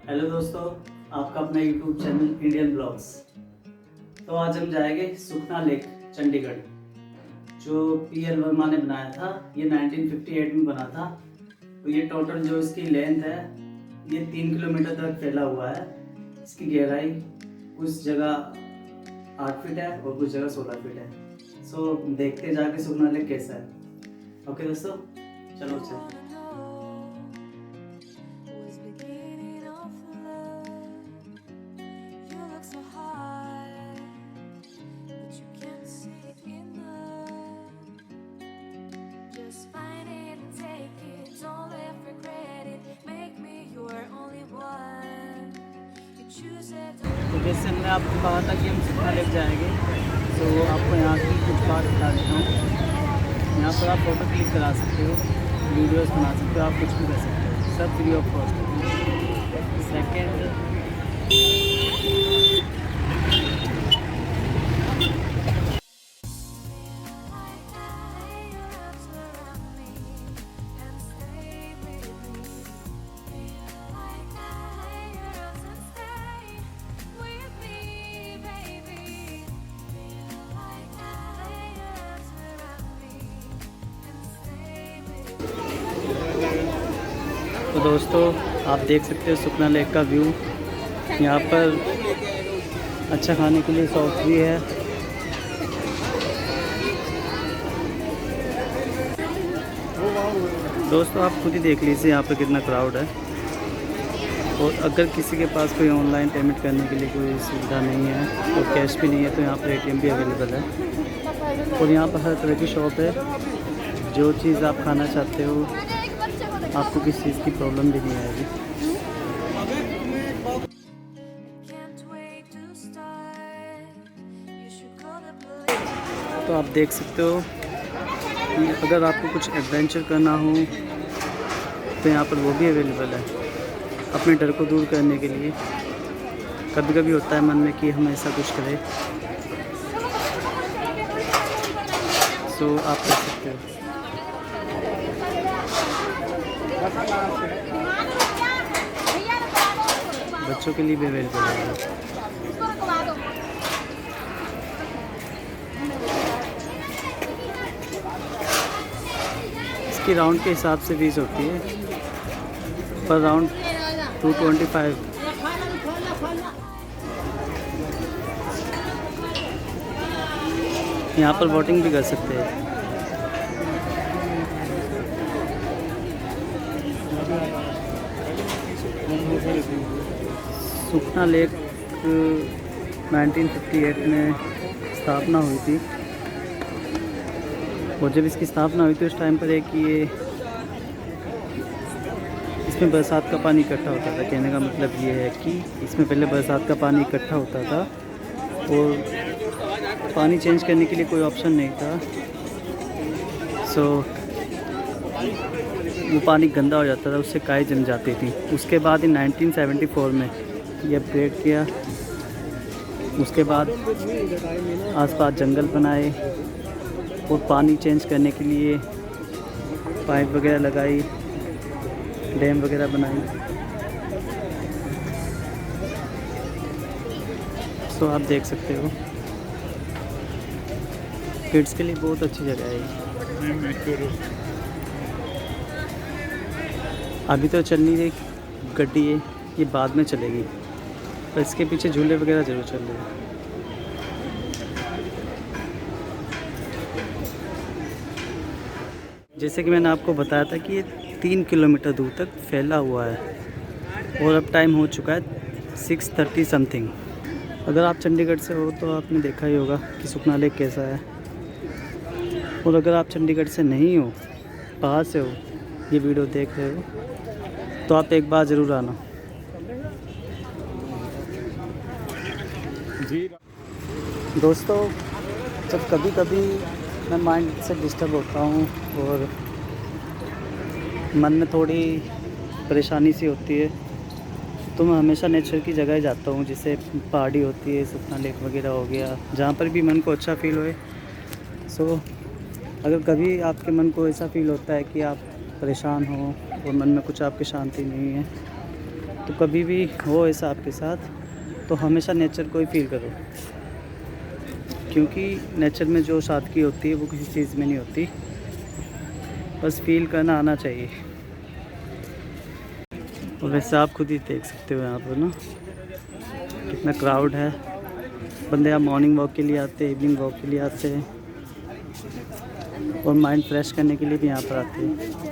Hello दोस्तों, आपका अपना यूट्यूब चैनल इंडियन ब्लॉग्स। तो आज हम जाएंगे सुखना लेक चंडीगढ़, जो पीएल वर्मा ने बनाया था। ये 1958 में बना था। तो ये टोटल जो इसकी लेंथ है ये 3 किलोमीटर तक फैला हुआ है। इसकी गहराई कुछ जगह 8 फीट है और कुछ जगह 16 फीट है। सो देखते जाके सुखना लेक कैसा है। ओके दोस्तों, चलो चलते। तो जैसे हमने आपको कहा था कि हम सुखना लेक जाएंगे, तो आपको यहाँ की कुछ बात बता देता हूँ। यहाँ पर आप फ़ोटो क्लिक करा सकते हो, वीडियोस बना सकते हो, आप कुछ भी कर सकते हो, सब फ्री ऑफ कॉस्ट है। सेकेंड, तो दोस्तों आप देख सकते हो सुखना लेक का व्यू। यहाँ पर अच्छा खाने के लिए शॉप भी है। दोस्तों आप खुद ही देख लीजिए यहाँ पर कितना क्राउड है। और अगर किसी के पास कोई ऑनलाइन पेमेंट करने के लिए कोई सुविधा नहीं है और कैश भी नहीं है, तो यहाँ पर ATM भी अवेलेबल है। और यहाँ पर हर तरह की शॉप है। जो चीज़ आप खाना चाहते हो, आपको किसी चीज़ की प्रॉब्लम भी नहीं आएगी। तो आप देख सकते हो कि अगर आपको कुछ एडवेंचर करना हो तो यहाँ पर वो भी अवेलेबल है, अपने डर को दूर करने के लिए। कभी कभी होता है मन में कि हम ऐसा कुछ करें, सो आप कर सकते हो। बच्चों के लिए भी अवेलेबल है। इसकी राउंड के हिसाब से फीस होती है, पर राउंड 225। यहाँ पर बोटिंग भी कर सकते हैं। सुखना लेक 1958 में स्थापना हुई थी। और जब इसकी स्थापना हुई थी उस टाइम पर एक ये इसमें बरसात का पानी इकट्ठा होता था। कहने का मतलब ये है कि इसमें पहले बरसात का पानी इकट्ठा होता था और पानी चेंज करने के लिए कोई ऑप्शन नहीं था। सो वो पानी गंदा हो जाता था, उससे काई जम जाती थी। उसके बाद इन 1974 में ये अपग्रेड किया। उसके बाद आसपास जंगल बनाए और पानी चेंज करने के लिए पाइप वगैरह लगाई, डैम वगैरह बनाई। सो आप देख सकते हो, किड्स के लिए बहुत अच्छी जगह है ये। अभी तो चल नहीं रही गड्डी है, ये बाद में चलेगी, पर इसके पीछे झूले वगैरह ज़रूर चल रहे हैं। जैसे कि मैंने आपको बताया था कि ये 3 किलोमीटर दूर तक फैला हुआ है और अब टाइम हो चुका है 6:30 समथिंग। अगर आप चंडीगढ़ से हो तो आपने देखा ही होगा कि सुखना लेक कैसा है। और अगर आप चंडीगढ़ से नहीं हो, बाहर से हो, ये वीडियो देख रहे हो, तो आप एक बार ज़रूर आना। जी दोस्तों, जब कभी कभी मैं माइंड से डिस्टर्ब होता हूँ और मन में थोड़ी परेशानी सी होती है, तो मैं हमेशा नेचर की जगह ही जाता हूँ। जैसे पहाड़ी होती है, सुखना लेक वगैरह हो गया, जहाँ पर भी मन को अच्छा फील होए। सो अगर कभी आपके मन को ऐसा फील होता है कि आप परेशान हो और मन में कुछ आपकी शांति नहीं है, तो कभी भी हो ऐसा आपके साथ तो हमेशा नेचर को ही फील करो, क्योंकि नेचर में जो सादगी होती है वो किसी चीज़ में नहीं होती, बस फील करना आना चाहिए। और वैसे आप खुद ही देख सकते हो यहाँ पर ना कितना क्राउड है। बंदे यहाँ मॉर्निंग वॉक के लिए आते हैं, इवनिंग वॉक के लिए आते हैं और माइंड फ्रेश करने के लिए भी यहाँ पर आते हैं।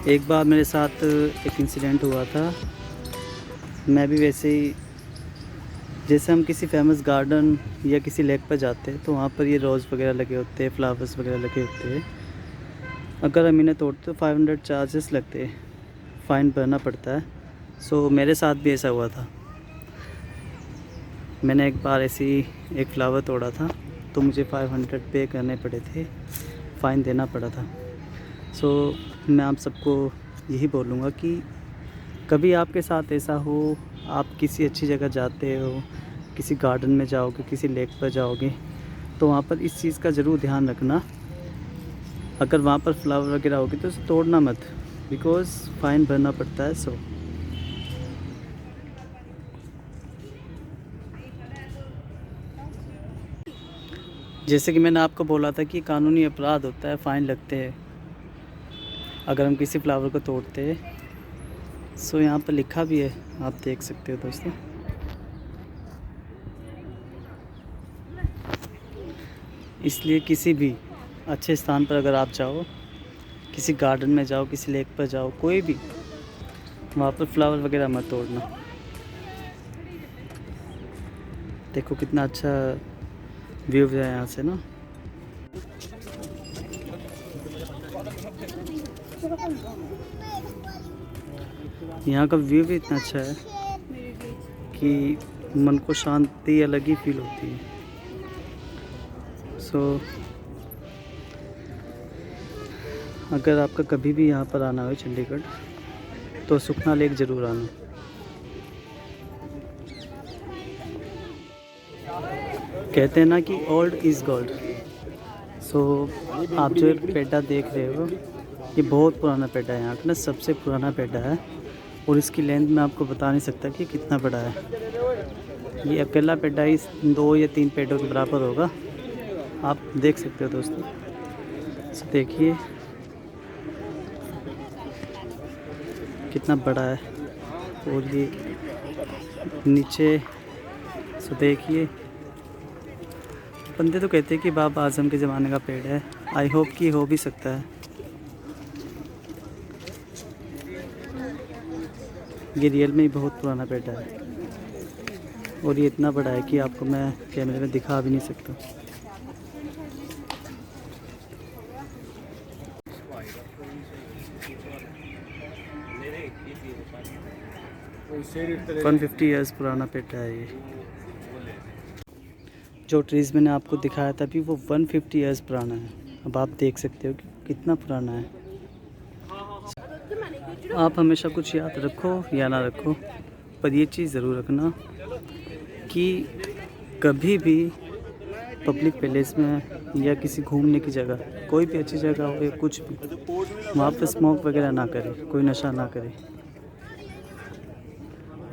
एक बार मेरे साथ एक इंसिडेंट हुआ था। मैं भी वैसे ही, जैसे हम किसी फेमस गार्डन या किसी लेक पर जाते हैं तो वहाँ पर ये रोज़ वगैरह लगे होते हैं, फ्लावर्स वगैरह लगे होते हैं। अगर हम इन्हें तोड़ते तो 500 चार्जेस लगते हैं, फ़ाइन भरना पड़ता है। सो मेरे साथ भी ऐसा हुआ था। मैंने एक बार ऐसे ही एक फ्लावर तोड़ा था तो मुझे 500 पे करने पड़े थे, फ़ाइन देना पड़ा था। सो मैं आप सबको यही बोलूँगा कि कभी आपके साथ ऐसा हो, आप किसी अच्छी जगह जाते हो, किसी गार्डन में जाओगे, किसी लेक पर जाओगे, तो वहाँ पर इस चीज़ का ज़रूर ध्यान रखना। अगर वहाँ पर फ्लावर वगैरह होगी तो उसे तोड़ना मत, बिकॉज़ फ़ाइन भरना पड़ता है। सो जैसे कि मैंने आपको बोला था कि कानूनी अपराध होता है, फ़ाइन लगते हैं अगर हम किसी फ्लावर को तोड़ते हैं। सो यहाँ पर लिखा भी है, आप देख सकते हो दोस्तों। इसलिए किसी भी अच्छे स्थान पर अगर आप जाओ, किसी गार्डन में जाओ, किसी लेक पर जाओ, कोई भी, वहाँ पर फ्लावर वगैरह मत तोड़ना। देखो कितना अच्छा व्यू है यहाँ से ना। यहाँ का व्यू भी इतना अच्छा है कि मन को शांति अलग ही फील होती है। सो अगर आपका कभी भी यहाँ पर आना हो चंडीगढ़ तो सुखना लेक ज़रूर आना। कहते हैं ना कि ओल्ड इज़ गोल्ड। सो आप जो पेड्डा देख रहे हो ये बहुत पुराना पेड्डा है, यहाँ का ना सबसे पुराना पेड्डा है। और इसकी लेंथ मैं आपको बता नहीं सकता कि कितना बड़ा है। ये अकेला पेड्डा ही 2 या 3 पेड़ों के बराबर होगा, आप देख सकते हो दोस्तों। सो देखिए कितना बड़ा है। और ये नीचे, सो देखिए, बंदे तो कहते हैं कि बाबा आजम के ज़माने का पेड़ है। आई होप कि हो भी सकता है। ये रियल में ही बहुत पुराना पेड़ है और ये इतना बड़ा है कि आपको मैं कैमरे में दिखा भी नहीं सकता। तो 150 ईयर्स पुराना पेड़ है ये। जो ट्रीज़ मैंने आपको दिखाया था अभी वो 150 ईयर्स पुराना है। अब आप देख सकते हो कि कितना पुराना है। आप हमेशा कुछ याद रखो या ना रखो, पर ये चीज़ ज़रूर रखना कि कभी भी पब्लिक प्लेस में या किसी घूमने की जगह, कोई भी अच्छी जगह हो या कुछ भी, वहाँ पर स्मोक वगैरह ना करे, कोई नशा ना करे।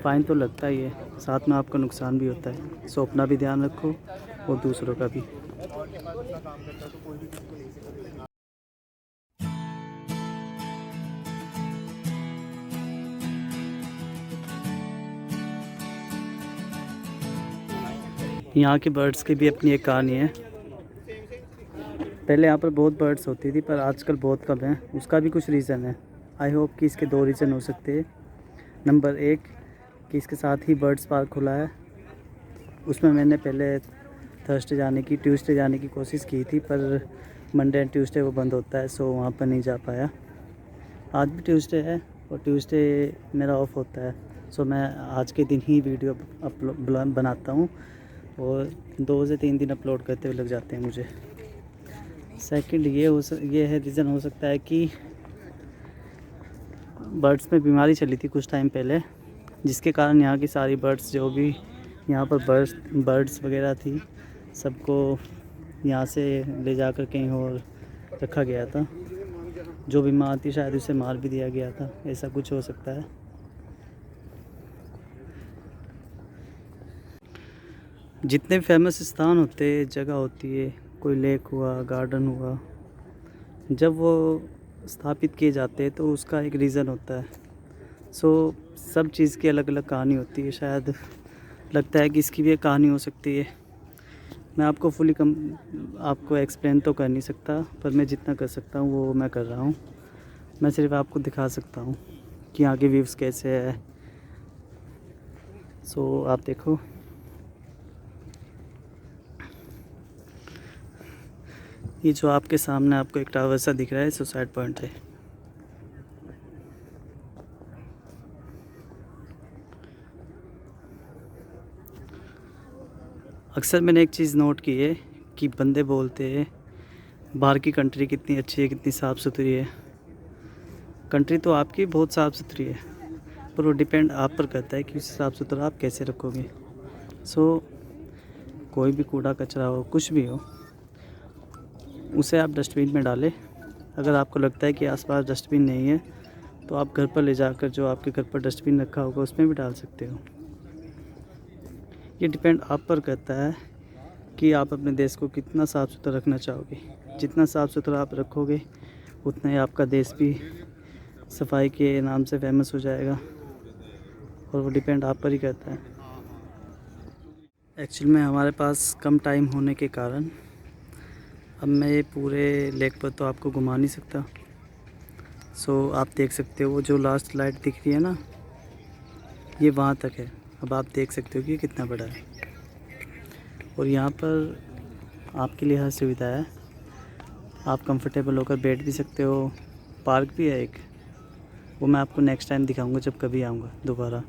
फ़ाइन तो लगता ही है, साथ में आपका नुकसान भी होता है। सो अपना भी ध्यान रखो और दूसरों का भी। यहाँ के बर्ड्स की भी अपनी एक कहानी है। पहले यहाँ पर बहुत बर्ड्स होती थी पर आजकल बहुत कम है। उसका भी कुछ रीज़न है। आई होप कि इसके 2 रीज़न हो सकते हैं। नंबर 1 कि इसके साथ ही बर्ड्स पार्क खुला है। उसमें मैंने पहले ट्यूसडे जाने की कोशिश की थी, पर मंडे एंड ट्यूसडे वो बंद होता है, सो वहाँ पर नहीं जा पाया। आज भी ट्यूसडे है और ट्यूसडे मेरा ऑफ होता है, सो मैं आज के दिन ही वीडियो बनाता हूँ और 2 से 3 दिन अपलोड करते हुए लग जाते हैं मुझे। सेकंड ये है रीज़न हो सकता है कि बर्ड्स में बीमारी चली थी कुछ टाइम पहले, जिसके कारण यहाँ की सारी बर्ड्स जो भी यहाँ पर बर्ड्स वगैरह थी सबको यहाँ से ले जाकर कहीं और रखा गया था। जो बीमार थी शायद उसे मार भी दिया गया था, ऐसा कुछ हो सकता है। जितने फेमस स्थान होते हैं, जगह होती है, कोई लेक हुआ, गार्डन हुआ, जब वो स्थापित किए जाते हैं तो उसका एक रीज़न होता है। सो सब चीज़ की अलग अलग कहानी होती है। शायद लगता है कि इसकी भी एक कहानी हो सकती है। मैं आपको आपको एक्सप्लेन तो कर नहीं सकता, पर मैं जितना कर सकता हूँ वो मैं कर रहा हूँ। मैं सिर्फ आपको दिखा सकता हूँ कि यहाँ के व्यूज़ कैसे है। सो आप देखो, ये जो आपके सामने आपको एक टावर सा दिख रहा है, सुसाइड पॉइंट है। अक्सर मैंने एक चीज़ नोट की है कि बंदे बोलते हैं बाहर की कंट्री कितनी अच्छी है, कितनी साफ़ सुथरी है। कंट्री तो आपकी बहुत साफ़ सुथरी है, पर वो डिपेंड आप पर करता है कि उसे साफ़ सुथरा आप कैसे रखोगे। सो कोई भी कूड़ा कचरा हो, कुछ भी हो, उसे आप डस्टबिन में डालें। अगर आपको लगता है कि आसपास डस्टबिन नहीं है तो आप घर पर ले जाकर जो आपके घर पर डस्टबिन रखा होगा उसमें भी डाल सकते हो। ये डिपेंड आप पर करता है कि आप अपने देश को कितना साफ़ सुथरा रखना चाहोगे। जितना साफ़ सुथरा आप रखोगे उतना ही आपका देश भी सफाई के नाम से फेमस हो जाएगा, और वो डिपेंड आप पर ही करता है। एक्चुअल में हमारे पास कम टाइम होने के कारण अब मैं ये पूरे लेक पर तो आपको घुमा नहीं सकता। सो आप देख सकते हो वो जो लास्ट लाइट दिख रही है ना, ये वहाँ तक है। अब आप देख सकते हो कि कितना बड़ा है, और यहाँ पर आपके लिए हर सुविधा है। आप कंफर्टेबल होकर बैठ भी सकते हो। पार्क भी है एक, वो मैं आपको नेक्स्ट टाइम दिखाऊंगा जब कभी आऊँगा दोबारा।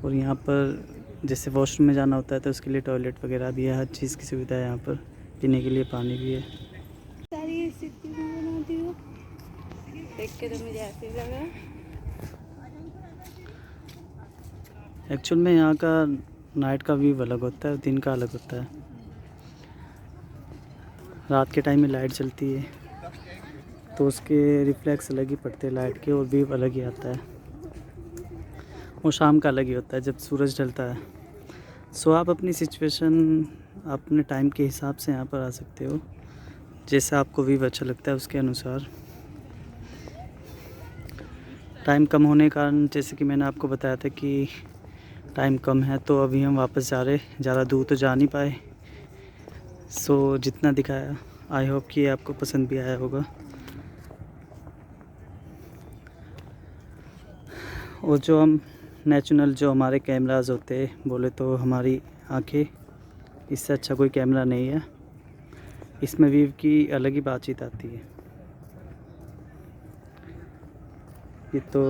और यहाँ पर जैसे वॉशरूम में जाना होता है तो उसके लिए टॉयलेट वगैरह भी है, हर चीज़ की सुविधा है यहाँ पर। पीने के लिए पानी भी है। सारी स्थिति बनाती हो, देख के तो मुझे ऐसे लगा। एक्चुअल में यहाँ का नाइट का व्यू अलग होता है, दिन का अलग होता है। रात के टाइम में लाइट चलती है तो उसके रिफ्लेक्स अलग ही पड़ते हैं लाइट के, और व्यू अलग ही आता है। वो शाम का अलग ही होता है जब सूरज ढलता है। सो आप अपनी सिचुएशन अपने टाइम के हिसाब से यहाँ पर आ सकते हो, जैसा आपको व्यू अच्छा लगता है उसके अनुसार। टाइम कम होने के कारण, जैसे कि मैंने आपको बताया था कि टाइम कम है, तो अभी हम वापस जा रहे, ज़्यादा दूर तो जा नहीं पाए। सो जितना दिखाया, आई होप कि आपको पसंद भी आया होगा। और जो हम नेचुरल जो हमारे कैमरास होते हैं, बोले तो हमारी आंखें, इससे अच्छा कोई कैमरा नहीं है। इसमें व्यू की अलग ही बातचीत आती है। ये तो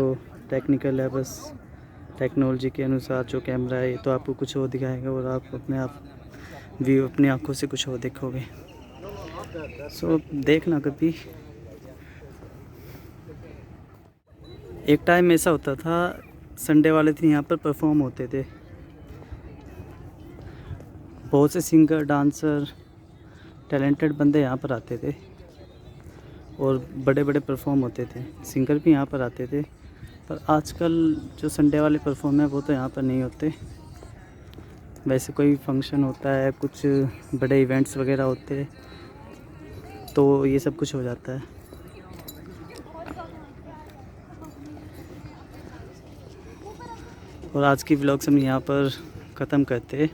टेक्निकल है, बस टेक्नोलॉजी के अनुसार जो कैमरा है ये तो आपको कुछ और दिखाएगा और आप व्यू अपनी आंखों से कुछ और देखोगे। सो देखना कभी। एक टाइम ऐसा होता था, संडे वाले दिन यहाँ पर परफॉर्म होते थे। बहुत से सिंगर, डांसर, टैलेंटेड बंदे यहाँ पर आते थे और बड़े बड़े परफॉर्म होते थे। सिंगर भी यहाँ पर आते थे, पर आजकल जो संडे वाले परफॉर्म है वो तो यहाँ पर नहीं होते। वैसे कोई फंक्शन होता है, कुछ बड़े इवेंट्स वगैरह होते हैं तो ये सब कुछ हो जाता है। और आज की व्लॉग्स हम यहाँ पर ख़त्म करते हैं।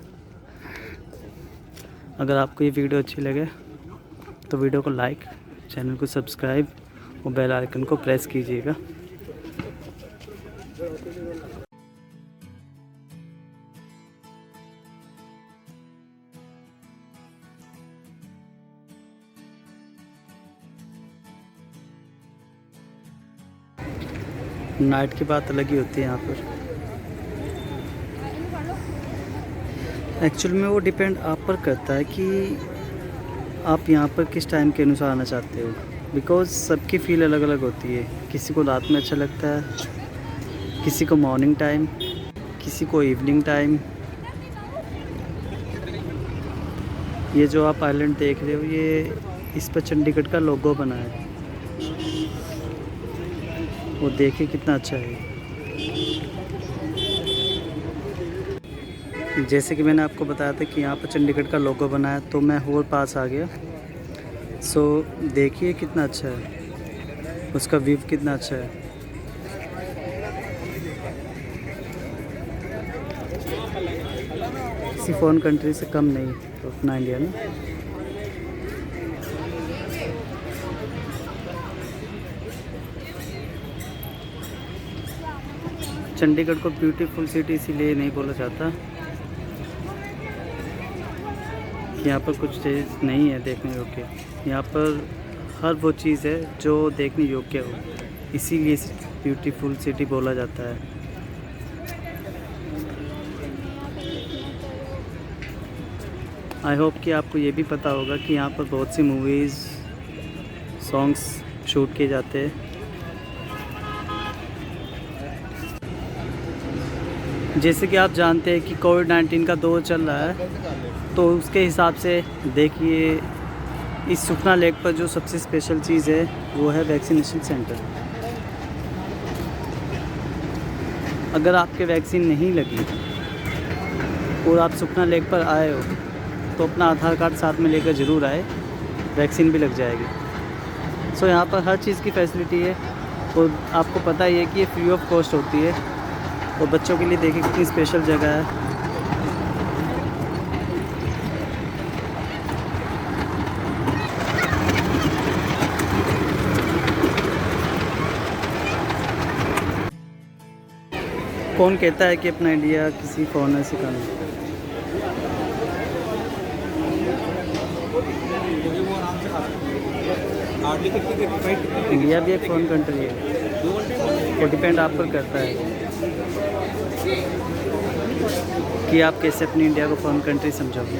अगर आपको ये वीडियो अच्छी लगे तो वीडियो को लाइक, चैनल को सब्सक्राइब और बेल आइकन को प्रेस कीजिएगा। नाइट की बात अलग ही होती है यहाँ पर। एक्चुअल में वो डिपेंड आप पर करता है कि आप यहाँ पर किस टाइम के अनुसार आना चाहते हो, बिकॉज़ सबकी फ़ील अलग अलग होती है। किसी को रात में अच्छा लगता है, किसी को मॉर्निंग टाइम, किसी को इवनिंग टाइम। ये जो आप आइलैंड देख रहे हो, ये इस पर चंडीगढ़ का लोगो बना है। वो देखिए कितना अच्छा है। जैसे कि मैंने आपको बताया था कि यहाँ पर चंडीगढ़ का लोगो बना है, तो मैं और पास आ गया। सो देखिए कितना अच्छा है, उसका व्यू कितना अच्छा है। किसी फॉरेन कंट्री से कम नहीं तो अपना इंडिया में। चंडीगढ़ को ब्यूटीफुल सिटी इसीलिए नहीं बोला जाता कि यहाँ पर कुछ चीज़ नहीं है देखने योग्य। यहाँ पर हर वो चीज़ है जो देखने योग्य हो, इसीलिए ब्यूटीफुल सिटी बोला जाता है। आई होप कि आपको ये भी पता होगा कि यहाँ पर बहुत सी मूवीज़, सॉन्ग्स शूट किए जाते हैं। जैसे कि आप जानते हैं कि कोविड-19 का दौर चल रहा है, तो उसके हिसाब से देखिए इस सुखना लेक पर जो सबसे स्पेशल चीज़ है वो है वैक्सीनेशन सेंटर। अगर आपके वैक्सीन नहीं लगी और आप सुखना लेक पर आए हो तो अपना आधार कार्ड साथ में लेकर ज़रूर आए, वैक्सीन भी लग जाएगी। सो यहाँ पर हर चीज़ की फैसिलिटी है और आपको पता ही है कि ये फ्री ऑफ कॉस्ट होती है। और बच्चों के लिए देखिए कितनी स्पेशल जगह है। कौन कहता है कि अपना इंडिया किसी फॉरेनर से कम है? इंडिया भी एक फॉरेन कंट्री है। वो डिपेंड आप पर करता है कि आप कैसे अपनी इंडिया को फॉरेन कंट्री समझोगे।